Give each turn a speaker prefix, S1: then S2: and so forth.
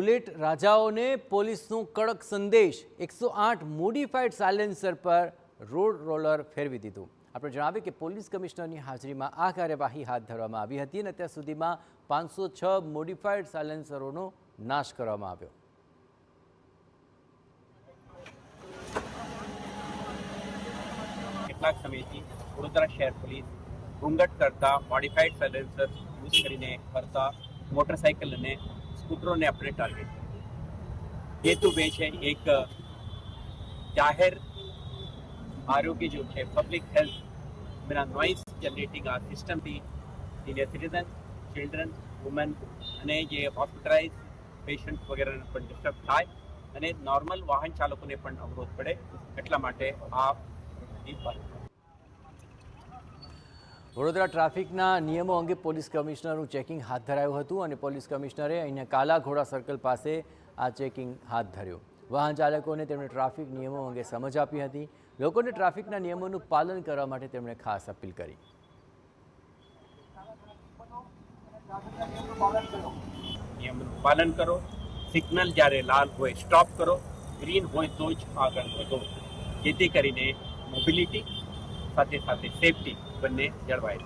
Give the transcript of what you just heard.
S1: Bullet રાજાઓને પોલીસનો કડક સંદેશ 108 મોડિફાઈડ સાયલેન્સર પર રોડ રોલર ફેરવી દીધું। આપણે જણાવીએ કે પોલીસ કમિશનરની હાજરીમાં આ કાર્યવાહી હાથ ધરવામાં આવી હતી અને અત્યાર સુધીમાં 506 મોડિફાઈડ સાયલેન્સરોનો નાશ કરવામાં આવ્યો।
S2: કેટલાક સમયથી વડોદરા શહેર પોલીસ ઘૂંઘટ કરતા મોડિફાઈડ સાયલેન્સર યુઝ કરીને ફરતા મોટરસાઇકલ અને સ્કૂટરોને આપણે ટાર્ગેટ હેતુ બે છે। એક જાહેર આરોગ્ય जो है पब्लिक हेल्थ बिना नॉइस जनरेटिंग आ सिस्टम थी सीनियर सिटीजन चिल्ड्रन वुमेन અને જે હોસ્પિટલાઇઝ પેશન્ટ વગેરેને પણ ડિસ્ટર્બ થાય અને નોર્મલ વાહન ચાલકોને પણ અવરોધ પડે એટલા માટે આ
S1: વડોદરા ટ્રાફિકના નિયમો અંગે પોલીસ કમિશનરનું ચેકિંગ હાથ ધરાયું હતું અને પોલીસ કમિશનરે અહીંયા કાલા ઘોડા સર્કલ પાસે આ ચેકિંગ હાથ ધર્યું। વાહન ચાલકોને તેમણે ટ્રાફિક નિયમો અંગે સમજ આપી હતી। લોકોને ટ્રાફિકના નિયમોનું પાલન કરવા માટે તેમણે ખાસ અપીલ કરી।
S2: નિયમોનું પાલન કરો, સિગ્નલ જ્યારે લાલ હોય સ્ટોપ કરો, ગ્રીન હોય તો જ આગળ વધો, જેથી કરીને મોબિલિટી સાથે સાથે સેફટી બંને જળવાય।